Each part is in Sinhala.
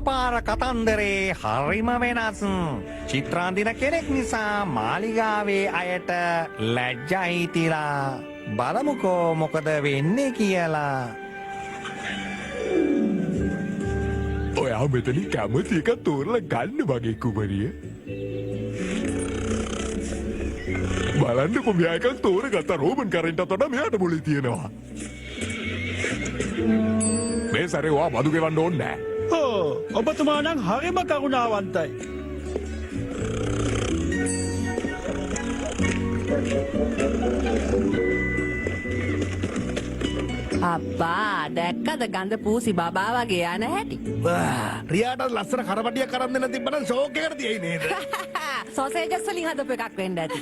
පාර කතන්දරේ හරිම වෙනස්. චිත්‍රාන්දින කෙනෙක් නිසා මාලිගාවේ අයට ලැජ්ජයි තිලා. බලමුකෝ මොකද වෙන්නේ කියලා. ඔයා මෙතනින් කැමති එක තෝරලා ගන්න වගේ කුමරිය. බලන්නකො මෙයා එකක් තෝරගත්තා. රෝමන් කරන්ටත් වඩා මෙයාට මොලේ තියෙනවා. මේ සැරේ ඔයා බදු ගෙවන්න ඕනේ නැහැ. ඕ ඔබතුමා නම් හරිම කරුණාවන්තයි. අබ්බා දැක්කද ගඳ පූසි බබා වගේ යන හැටි. රියාට ලස්සන කරපටියක් කරන් දෙන්න තිබ්බනම් ෂෝක් එකකට තියෙයි නේද? සොසේජස් වලින් හදපු එකක් වෙන්න ඇති.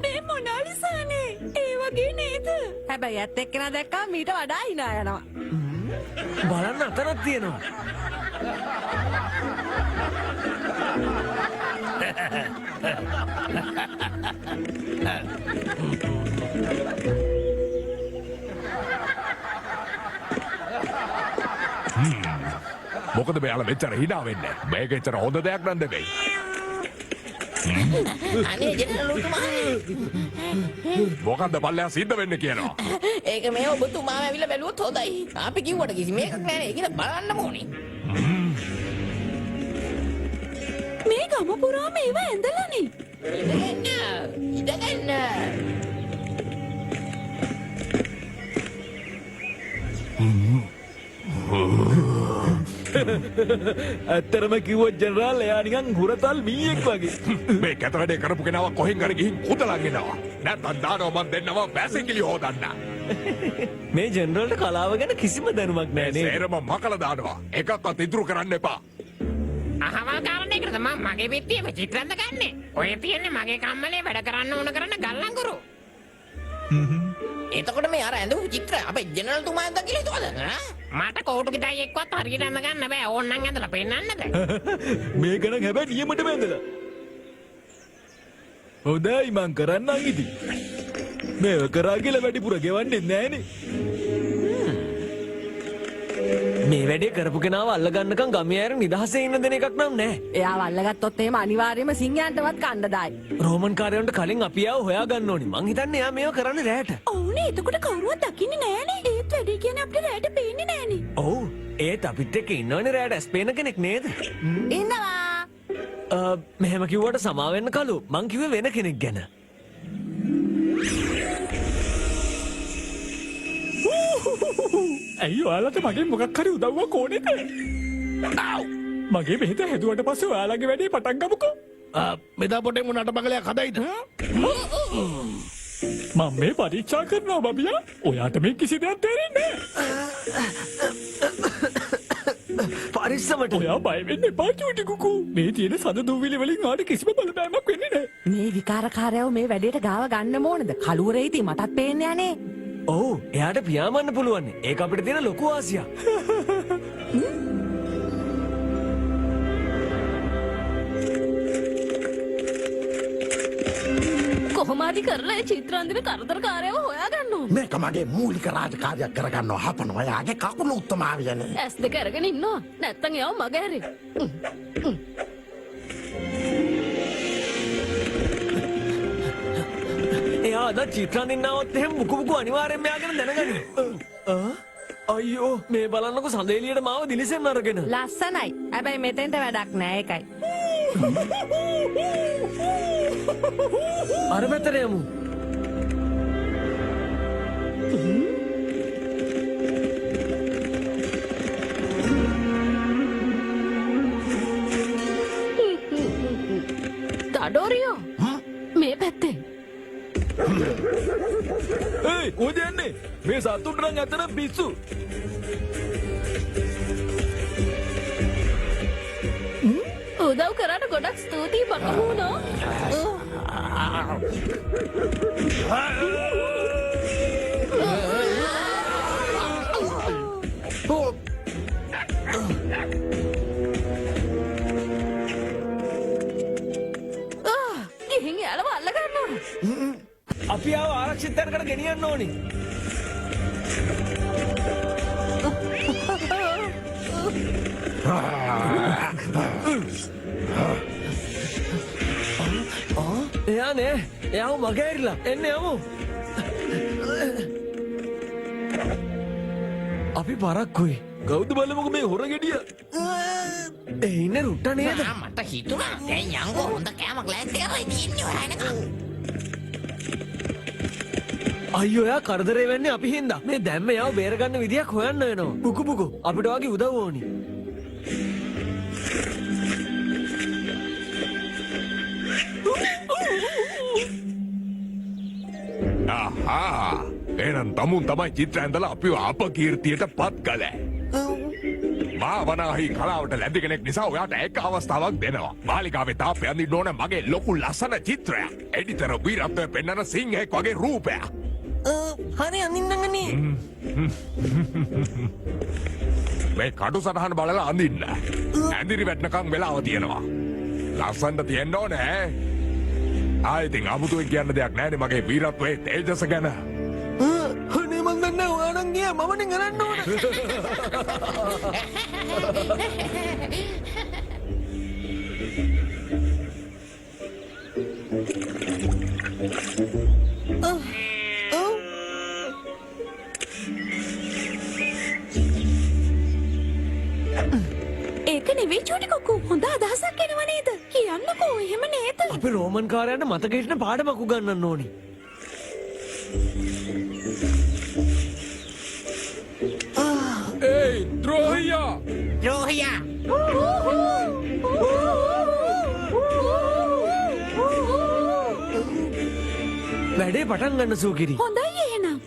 මේ මොනාලිසානේ ඒ වගේ නේද? හැබැයි ඇත්ත එක්කෙනා දැක්කම මීට වඩා hina යනවා. බලන්න අතනක් තියෙනවා. මොකද මෙයාලා මෙච්චර hina වෙන්නේ? මේක එච්චර හොඳ දෙයක් නන් නෙවෙයි. අනේ ජනරල්තුමා මොකද්ද පල්ලෙහා සිද්ධ වෙන්නේ කියනවා. ඒක මේ ඔබතුමාම ඇවිල්ලා බැලුවොත් හොඳයි. අපි කිව්වට කිසිම එකක් නැහැ නේ. ඒක බලන්න ඕනේ. මේ ගම පුරාම ඒව ඇඳලානේ. ඉඳගන්න. ඇත්තරම කිව්වොත් ජනරාල් එයා නිකන් හුරතල් මීයෙක් වගේ. මේ කැත වැඩේ කරපු කෙනාව කොහෙන් හරි ගිහින් කුදලන් එනවා. නැත්නම් දානවා මන් දෙන්නවා බැසිකිලි හොදන්න. මේ ජෙනරල්ට කලාව ගැන කිසිම දැනුමක් නැහැ නේ. සේරම මකලා දානවා. එකක්වත් ඉතුරු කරන්න එපා. අහවල් කාරණේකට මම මගේ පිටියේ චිත්‍රන්ද ගන්නෙ. ඔය තියන්නේ මගේ කම්මලේ වැඩ කරන්න ඕන කරන ගල්ලංගුරු. එතකොට මේ අර ඇඳපු චිත්‍ර අපේ ජනරල්තුමා ඇඳ කියලා හිතුවද? මට කෝටු කිටයි එක්කවත් හරියට ඇඳ ගන්න බෑ. ඕන්නම් ඇඳලා පෙන්නන්නද? මේක නම් හැබැයි නියමටම ඇඳලා. හොඳයි මං කරන්නම් ඉතින්. මේව කරා කියලා වැඩිපුර ගෙවන්නේ නැහනේ. මේ වැඩේ කරපු කෙනාව අල්ලගන්නකම් ගමේ අය නිදහසේ ඉන්න දෙන එකක් නම් නෑ. එයාව අල්ලගත්තොත් එහෙම අනිවාර්යයෙන්ම සිංහයන්ටවත් කන්න දායි. රෝමන් කාරයන්ට කලින් අපි ආව හොයා ගන්න ඕනි. මං හිතන්නේ එයා මේව කරන්නේ රැට. ඔව්නේ එතකොට කවුරුවත් දකින්නේ නෑනේ. ඒත් වැඩි කියන්නේ අපිට රැට පේන්නේ නෑනේ. ඔව් ඒත් අපිත් එක්ක ඉන්නවනේ රැට ඇස් පේන කෙනෙක් නේද? ඉන්නවා. මෙහෙම කිව්වට සමා වෙන්න කලු. මං කිව්වේ වෙන කෙනෙක් ගැන. ඇයි ඔයාලට මගේ මොකක් හරි උදව්වක් ඕනේද? මගේ බෙහෙත හැදුවට පස්සේ ඔයාලගේ වැඩේ පටන් ගමුකෝ. මෙදා පොටේ මොනට බගලයක් හදයිද? මම මේ පරීක්ෂා කරනවා බබියා. ඔයාට මේ කිසි දෙයක් තේරෙන්නේ නැහැ. පරිස්සමට. ඔයා බය වෙන්න එපා චූටි කුකු. මේ තියෙන සද දූවිලි වලින් ආට කිසිම බලපෑමක් වෙන්නේ නැහැ. මේ විකාරකාරයව මේ වැඩේට ගාව ගන්න ඕනද? කලුවරේ ඉතින් මටත් පේන්නේ යන්නේ. ඔව් එයාට පියාඹන්න පුළුවන්. ඒක අපිට තියෙන ලොකු ආසියක්. කොහොමාදි කරලා ඒ චිත්‍රාන්දින කරදරකාරයව හොයාගන්න ඕන. මේක මගේ මූලික රාජකාරියක් කරගන්නවා. හපනවා. යාගේ කකුල උත්තමාවියනේ. ඇස් දෙක අරගෙන ඉන්නවා. නැත්තම් එයාව මග හැරෙන්න. එයා අද චිත්‍රාන්දින්නවත් එහෙම මුකු මුකු අනිවාර්යෙන්ම එයා ගැන දැනගන්න. අයියෝ මේ බලන්නකො සඳේලියට මාව දිලිසෙන්න අරගෙන. ලස්සනයි. හැබැයි මෙතෙන්ට වැඩක් නෑ ඒකයි. අර පැත්තට යමු. දඩෝරියෝ මේ පැත්තෙන් ඒයි කොහෙද යන්නේ මේ සතුන් රං අතර පිස්සු උදව් කරාට ගොඩක් ස්තුතියි බකමූනෝ ගිහින් යාලව අල්ලගන්න ඕන අපි ආව ආරක්ෂිත තැනකට ගෙනියන්න ඕනි. එයා නේ එයාව මගේ ඇරිලා එන්න යමු. අපි පරක්කුයි. කවුද බලමුකෝ මේ හොර ගෙඩිය ඒ ඉන්න රුට්ට නේද? මට හිතුණා දැන් යංගෝ හොඳ කෑමක් ලෑස්ති කරලා ඉන්නේ ඔයා එනකම්. අයියෝ එයා කරදරේ වෙන්නේ අපි හින්දා. මේ දැම්ම එයාව බේරගන්න විදියක් හොයන්න වෙනවා. බුකු බුකු අපිට වගේ උදව් ඕනි. ආහා එහෙනම් තමුන් තමයි චිත්‍ර ඇඳලා අපිව අපකීර්තියට පත් කළේ. මාවනාහි කලාවට ලැබි කෙනෙක් නිසා ඔයාට එක අවස්ථාවක් දෙනවා. මාලිගාවේ තාප්පේ අඳින්න ඕන මගේ ලොකු ලස්සන චිත්‍රයක්. එඩිටර් වීරත්වය පෙන්වන සිංහෙක් වගේ රූපයක්. හරි අඳින්නගනේ. මේ කටු සටහන බලලා අඳින්න. ඇඳිරි වැටෙනකම් වෙලාව තියෙනවා. ලස්සනට තියෙන්න ඕනේ. ආයෙත් අමුතුවෙන් කියන්න දෙයක් නැහැනේ මගේ වීරත්වයේ තේජස ගැන. අනේ මං දන්නේ ඔයා නම් ගියා මම නේ කරන්න ඕන. ඒක නෙවෙයි චූටි කොක්කෝ හොඳ අදහසක් එනව නේද කියන්නකෝ එහෙම නේද අපි රෝමන් කාරයන්ට මතක හිටින පාඩමක් උගන්වන්න ඕනි. ඒයි ද්‍රෝහියා ද්‍රෝහියා වැඩේ පටන් ගන්න සූකිරි. හොඳයි එහෙනම්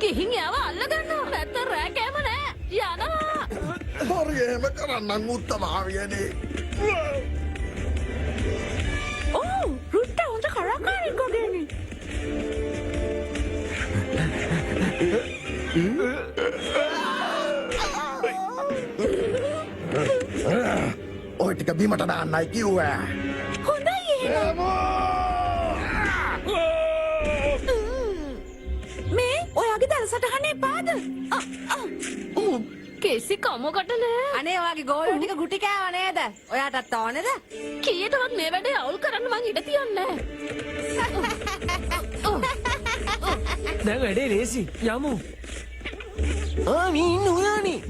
ගිහින් යාව අල්ලගන්න නැත්තම් රෑ කෑම නෑ යනවා හරි එහෙම කරන්නම් උත්තමාවියනේ ඕ රුට්ට හොඳ කරකාරෙක් වගේනේ ඔය ටික බීමට දාන්නයි කිව්වා හොඳයි එහෙනම් මේ ඔයාගේ දලසටහන එපාද කෙසි කමකට නෑ අනේ ඔයාගේ ගෝලෝ ටික ගුටි කෑව නේද? ඔයාටත් ඕනේද? කීයටවත් මේ වැඩේ අවුල් කරන්න මං ඉඩ තියන්නේ දැන් වැඩේ ලේසි. යමු. මේ ඉන්න ඔයානේ.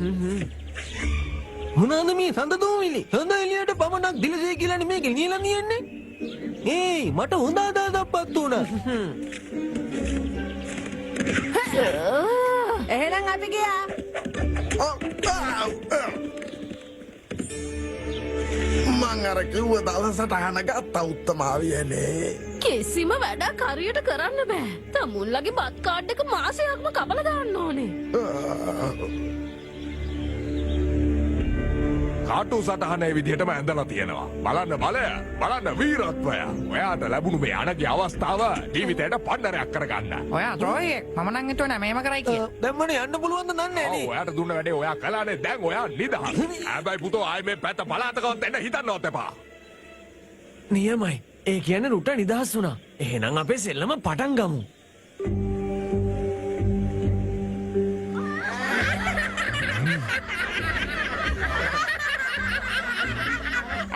මොනවාද මේ සඳ දෝමිලි? හොඳ එළියට පමණක් දිලසේ කියලානේ මේක නියලා නියන්නේ. ඒයි මට හොඳ අදහසක්වත් උනා. එහෙනම් අපි ගියා. මං අර කිව්ව දවසටහන ගත්තා උත්තමාවියනේ කිසිම වැඩක් හරියට කරන්න බෑ. තමුන්ලගේ බත් කාඩ් එක මාසයක්ම කපලා දාන්න ඕනේ. කාටු සටහනේ විදිහටම ඇඳලා තියෙනවා. බලන්න බලය, බලන්න වීරත්වය. ඔයාට ලැබුණු මේ අනගේ අවස්ථාව ජීවිතයට පන්නරයක් කරගන්න. ඔයා ද්‍රෝහියෙක් මම නම් හිතුවනේ මේම කරයි කියලා. දැම්මනේ යන්න පුළුවන් ද නන්නේ ඔව් නේ. ඔයාට දුන්න වැඩේ ඔයා කළානේ. දැන් ඔයා නිදහස්. හැබැයි පුතෝ ආයේ මේ පැත්ත පලාතකවත් එන්න හිතන්නවත් එපා. නියමයි. ඒ කියන්නේ රුට නිදහස් වුණා. එහෙනම් අපේ සෙල්ලම පටන් ගමු.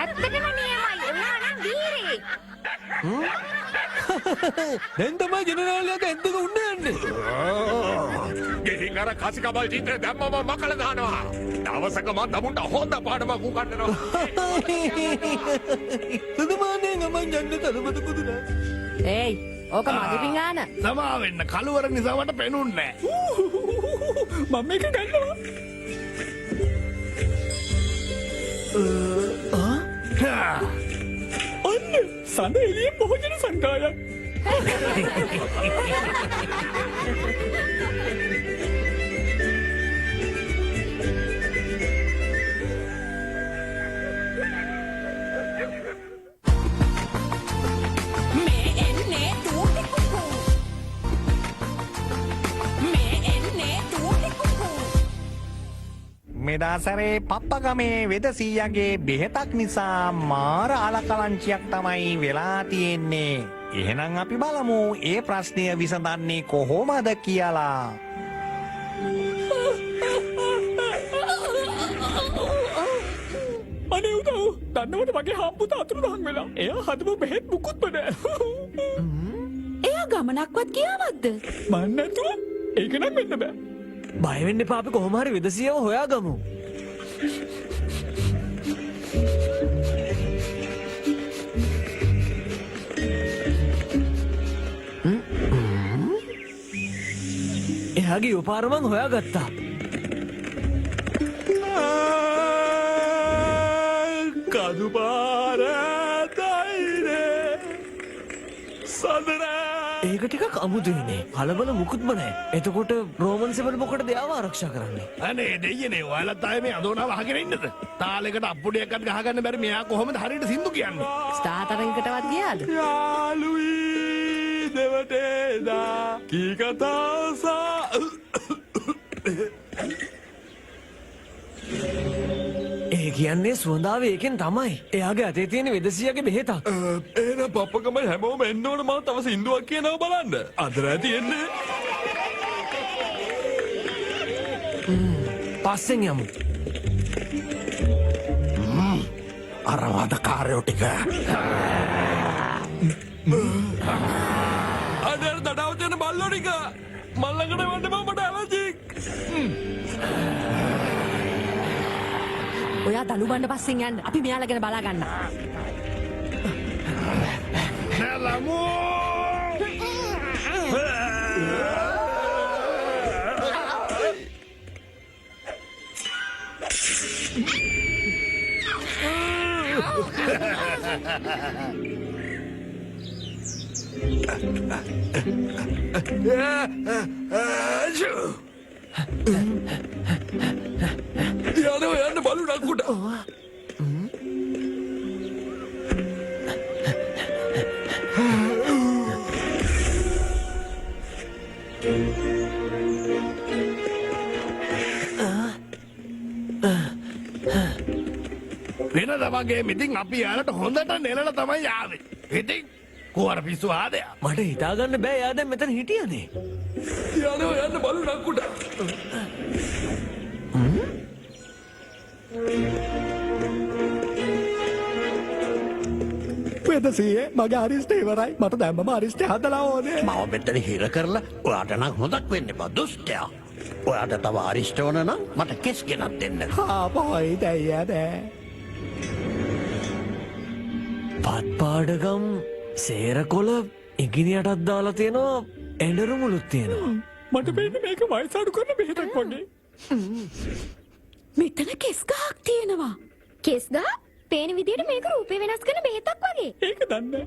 ඇත්තටම නියමයි. ඔයා නම් වීරයෙක්. දැන් තමයි ජෙනරාල්යාගේ ඇද්දක උන්න යන්නේ. ගෙහින් මං අර කසිකබල් චිත්‍රය දැම්මම මකල දානවා. දවසක මං තමුන්ට හොඳ පාඩමක් උගන්වනවා. සුදුමානේ ගමන් යන්න තරමට පුදුනා. ඒයි ඕක මගේ පිඟාන සමාවෙන්න කළුවර නිසාවට පෙනුන්නේ මම මේක ගන්නවා. ඔන්න සඳ එළිය භෝජන සංකායක්. මෙදාසරේ පප්පගමේ වෙදසීයගේ බෙහෙතක් නිසා මාර අලකලංචියක් තමයි වෙලා තියෙන්නේ. එහෙනම් අපි බලමු ඒ ප්‍රශ්නය විසඳන්නේ කොහොමද කියලා. අනේ උදව් දන්නවට මගේ හම්බුත අතුරුදහන් වෙලා. එයා හදපු බෙහෙත් මුකුත්ම නෑ. එයා ගමනක්වත් ගියාවත්ද? මන් නැතුව ඒක නම් වෙන්න බෑ. බය වෙන්න එපා අපි කොහොම හරි වෙදසියව හොයාගමු. එයාගේ උපාර මං හොයාගත්තා. කදු පාර දයිරේ සඳරා. ඒක ටිකක් අමුතුයිනේ. කලබල මුකුත්ම නැහැ. එතකොට රෝමන් සෙවල් මොකටද එයාව ආරක්ෂා කරන්නේ? අනේ දෙයියනේ ඔයාලත් ආයේ මේ අඳෝනාව අහගෙන ඉන්නද? තාලෙකට අප්පුඩියක්වත් ගහගන්න බැරි මෙයා කොහොමද හරියට සින්දු කියන්නේ? ස්ථාතරයකටවත් ගියාද යාළුවී දෙවටේදා කීකතාසා. ඒ කියන්නේ සුවඳාවේ ඒකෙන් තමයි. එයාගේ අතේ තියෙන වෙදසියගේ බෙහෙතක්. එහෙනම් පප්පකම හැමෝම එන්න ඕන මම තව සින්දුවක් කියනවා බලන්න. අදර තියෙන්නේ. පස්සෙන් යමු. අරවාද කාර්යෝ ටික අදර දඩාව තියෙන බල්ලෝ ටික මල්ලකට වන්න මට ඇලර්ජික්. ඔයා දළු බණ්ඩ පස්සෙන් යන්න අපි මෙයාලා ගැන බලා ගන්න. නැලමු යනවා යන්න බලු නක්කුට. වෙනද වගේ මිතින් අපි යාලට හොඳට නෙලලා තමයි ආවේ. ඉතින් කුවර පිස්සු ආදයා. මට හිතාගන්න බෑ එයා දැන් මෙතන හිටියනේ. යනවා යන්න බලු නක්කුට. වෙදසියේ මගේ අරිස්ටේ ඉවරයි. මට දැම්මම අරිස්ටේ හදලා ඕනේ. මම මෙතන හිර කරලා ඔයාට නම් හොඳක් වෙන්න බා දුෂ්ටයා. ඔයාට තව අරිෂ්ට ඕන නම් මට කෙස් ගෙනත් දෙන්න. ආපහොයි දෙයියද. පත්පාඩගම් සේරකොළ ඉගිනියටත් දාලා තියෙනවා. එඬරුමුලුත් තියෙනවා. මට පේන්නේ මේක වයස අඩු කරන බෙහෙතක් වගේ. මෙතන කෙස් ගහක් තියෙනවා. කෙස් ගහ? පේන විදියට මේක රූපේ වෙනස් කරන බෙහෙතක් වගේ. ඒක දන්නේ.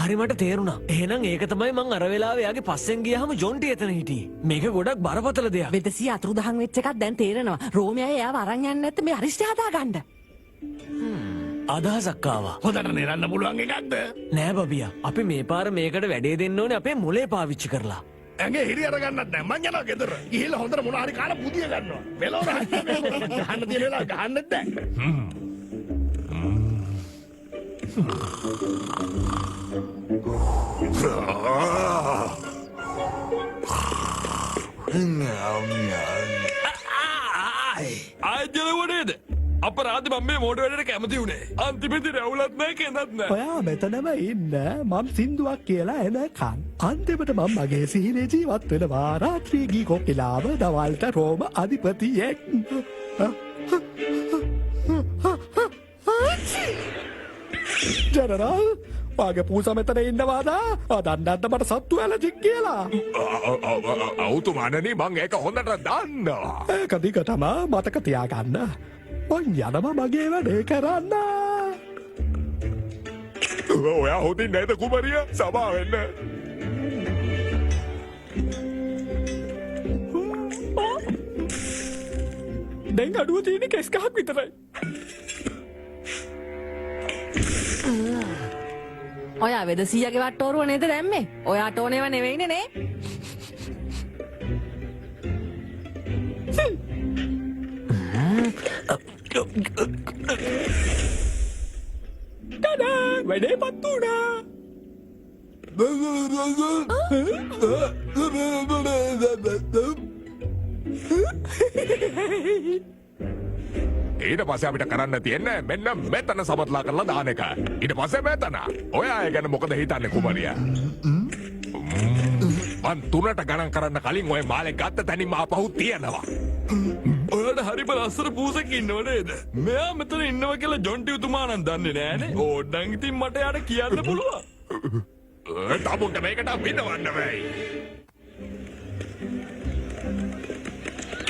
හරි මට තේරුණා. එහෙනම් ඒක තමයි මං අර වෙලාවේ යාගේ පස්සෙන් ගියාම ජොන්ටි එතන හිටියේ. මේක ගොඩක් බරපතල දෙයක්. වෙදසිය අතුරුදහන් වෙච්ච එකක් දැන් තේරෙනවා. රෝමයා එයාව අරන් යන්නේ නැත්නම් මේ අරිෂ්ටය හදා ගන්න. අදහසක් ආවා. හොඳට නෙලන්න පුළුවන් එකක්ද? නෑ බබියා. අපි මේ පාර මේකට වැඩේ දෙන්න ඕනේ අපේ මොලේ පාවිච්චි කරලා. ඇගේ හිරි අරගන්නත් නෑ. මං යනවා ගෙදර. ගිහිල්ලා හොඳට මොනවා හරි කාලා පුදිය ගන්නවා. මෙලොව ගහන්න තියෙන වෙලාව ගහන්නෙත් නෑ. ආයතන වඩේද අපරාධ මම මේ මෝඩ වැඩට කැමති වුණේ. අන්තිමේදී රැවුලත් නැහැ කෙනත් නැහැ. ඔයා මෙතනම ඉන්න මම සින්දුවක් කියලා එනකන් අන්තිමට මම මගේ සිහිනේ ජීවත් වෙනවා රාත්‍රී ගී කොකිලාව දවල්ට රෝම අධිපතියෙක් ජනරල් වාගේ පූසා මෙතන ඉන්නවාද දන්නත් මට සත්තු ඇලජික් කියලා අවුතුමානනි මං ඒක හොඳට දන්නවා. ඒක දිගටම මතක තියාගන්න මං යනවා මගේ වැඩේ කරන්න ඔයා හොඳින් නැද කුමරිය සමා වෙන්න. දැන් අඩුව තියෙන කෙස් ගහක් විතරයි ඔයා වෙදසීයගේ වට්ටෝරුව නේද දැම්මේ? ඔයාට ඕනේව නෙවෙයිනේ නේ? ටඩා වැඩේ පත් වුණා ඊට පස්සේ අපිට කරන්න තියෙන්නේ මෙන්න මෙතන සමත්ලා කරලා දාන එක. ඊට පස්සේ මෙතන. ඔයා ඒ ගැන මොකද හිතන්නේ කුමරිය? මං තුනට ගණන් කරන්න කලින් ඔය මාලේ ගත්ත තැනින්ම ආපහු තියනවා. ඔයාට හරිම ලස්සන පූසෙක් ඉන්නව නේද? මෙයා මෙතන ඉන්නවා කියලා ජොන්ටි උතුමා නම් දන්නේ නෑනේ. ඕඩන් ඉතින් මට යාට කියන්න පුළුවන්. තමුන්ට මේකට විඳවන්න වෙයි.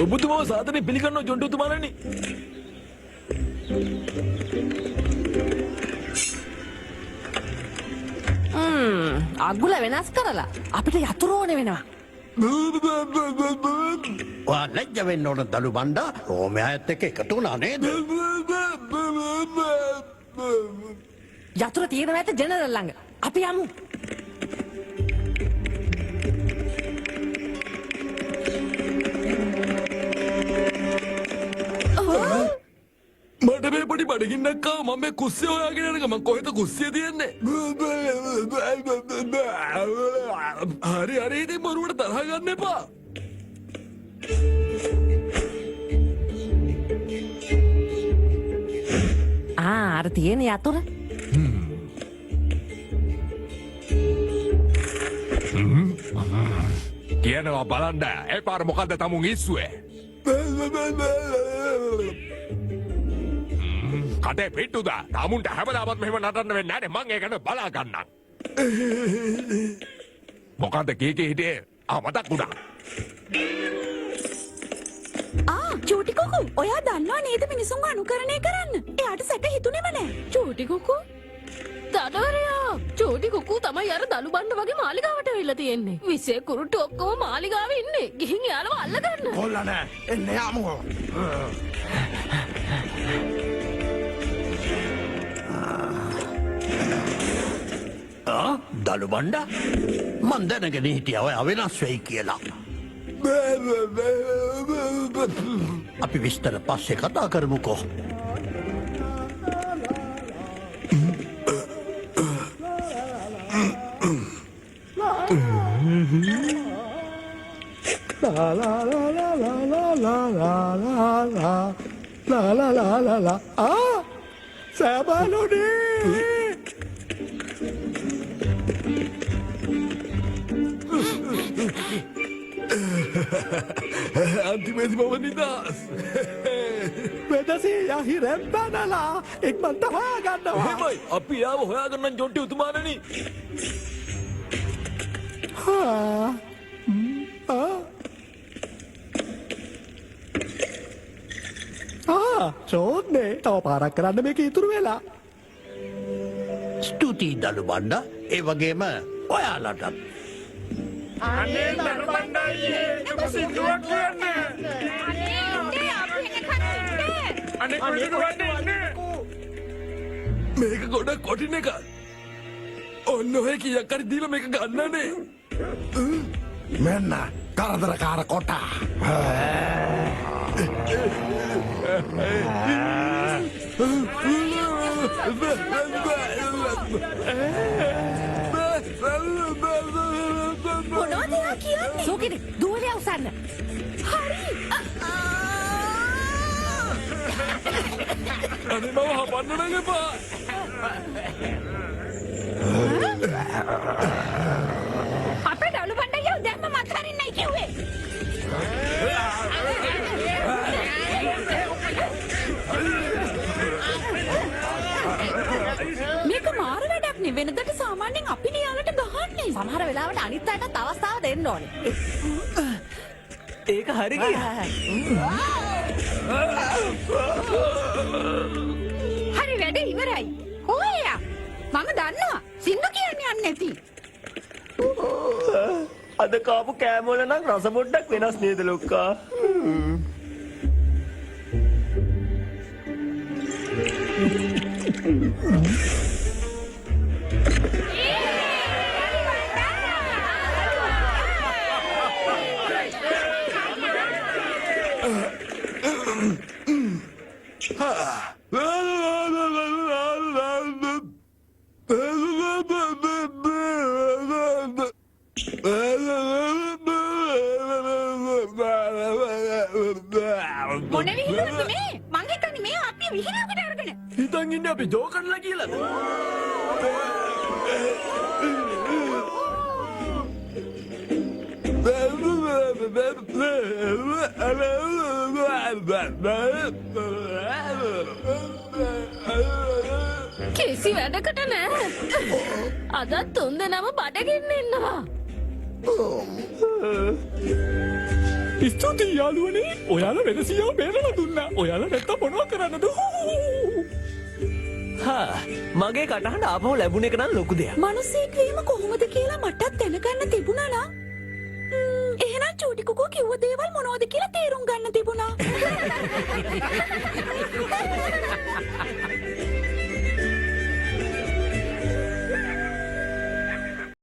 ඔබතුමාව සාදරයෙන් පිළිගන්නවා ජොන්ටි උතුමාණනි. අගුල වෙනස් කරලා අපිට යතුරු ඕනේ වෙනවා. ඔයා ලැජ්ජ වෙන්න ඕන දළු බණ්ඩා රෝමයාත් එක්ක එකතු වුණා නේද? යතුරු තියෙනවා ඇත ජෙනරල් ළඟ. අපි යමු. මට මේ පොඩි බඩගින්නක් ආව මම මේ කුස්සිය හොයාගෙන යන ගමන් කොහෙද කුස්සිය තියන්නේ? හරි ඉතින් මරුවට තරහ ගන්න එපා. අර තියෙන යතුරු. කියනවා බලන්න ඒ පාර මොකද්ද තමුන් ඉස්සුවේ? කටේ පිටුද? තමුන්ට හැමදාමත් මෙහෙම නටන්න වෙන්නේ නැනේ. මං ඒක ගැන බලා ගන්නම්. මොකද්ද කීකේ හිටියේ? මතක් වුණා. චූටි කොකු ඔයා දන්නවා නේද මිනිසුන් අනුකරණය කරන්න? එයාට සැක හිතුනේම නෑ. චූටි කොකු දඩවරයා චූටි කොකු තමයි අර දළු බණ්ඩ වගේ මාලිගාවට ඇවිල්ලා තියෙන්නේ. විසේ කුරුට්ටු ඔක්කොම මාලිගාවේ ඉන්නේ. ගිහින් එයාලව අල්ලගන්න. කොල්ලා නෑ එන්නේ යමු දළු බණ්ඩා මන් දැනගෙන හිටියා ඔයා වෙනස් වෙයි කියලා. අපි විස්තර පස්සේ කතා කරමුකෝ. සෑබලුනේ අන්තිමේදී මම නිදහස්. වෙදසී යහිරෙන් බැනලා ඉක්මනට හොයාගන්නවා. එහෙමයි අපි ආව හොයාගන්න ජොන්ටි උතුමාණනි. චෝද්නේ තව පාරක් කරන්න මේක ඉතුරු වෙලා. ස්තුතියි දළු බණ්ඩා ඒ වගේම ඔයාලටත්. අනේ දළු බණ්ඩායේ ඔබ සින්දුවක් කියන්නේ. අනේ කොහෙද වන්නේ? මේක ගොඩක් කොටින් එකක්. ඔන්න ඔය කීයක් හරි දීලා මේක ගන්නනේ. මෙන්න කරදරකාර කොටා. මොනවද එයා කියන්නේ? සෝකිට දුවලිය උසන්න. හරි. අනේ මම හපන්න නම් එපා. අපේ දළු බණ්ඩයෝ දැම්ම මත් හරින්නයි කිව්වේ. මේක මාර වැඩක් නේ. වෙනදට සාමාන්‍යයෙන් අපි නියාලට ගහන්නේ. සමහර වෙලාවට අනිත් අයටත් අවස්ථාව දෙන්න ඕනේ. ඒක හරි ගියා. හරි වැඩ ඉවරයි. කොහේයා? මම දන්නවා. සින්දු කියන්නේ යන්නේ නැති. අද කාපු කෑමවල නම් රස පොඩ්ඩක් වෙනස් නේද ලොක්කා? මොන විහිළුවක්ද මේ? මං හිතන්නේ මේ අපි විහිළුවකට අරගෙන. හිතන් ඉන්නේ අපි ජෝකර්ලා කියලාද? කිසි වැඩකට නෑ. අදත් තුන්දෙනාම බඩගින්න ඉන්නවා. ස්තුතියි යාළුවනේ. ඔයාලා වෙනසියව බේරලා දුන්නා. ඔයාලා නැත්තම් මොනව කරන්නද? හා මගේ කටහඬ ආපහු ලැබුණ එක නම් ලොකු දෙයක්. මිනිස්සෙක් වීම කොහොමද කියලා මටත් දැනගන්න තිබුණා නම් එහෙනම් චූටි කුකෝ කිව්ව දේවල් මොනවද කියලා තේරුම් ගන්න තිබුණා.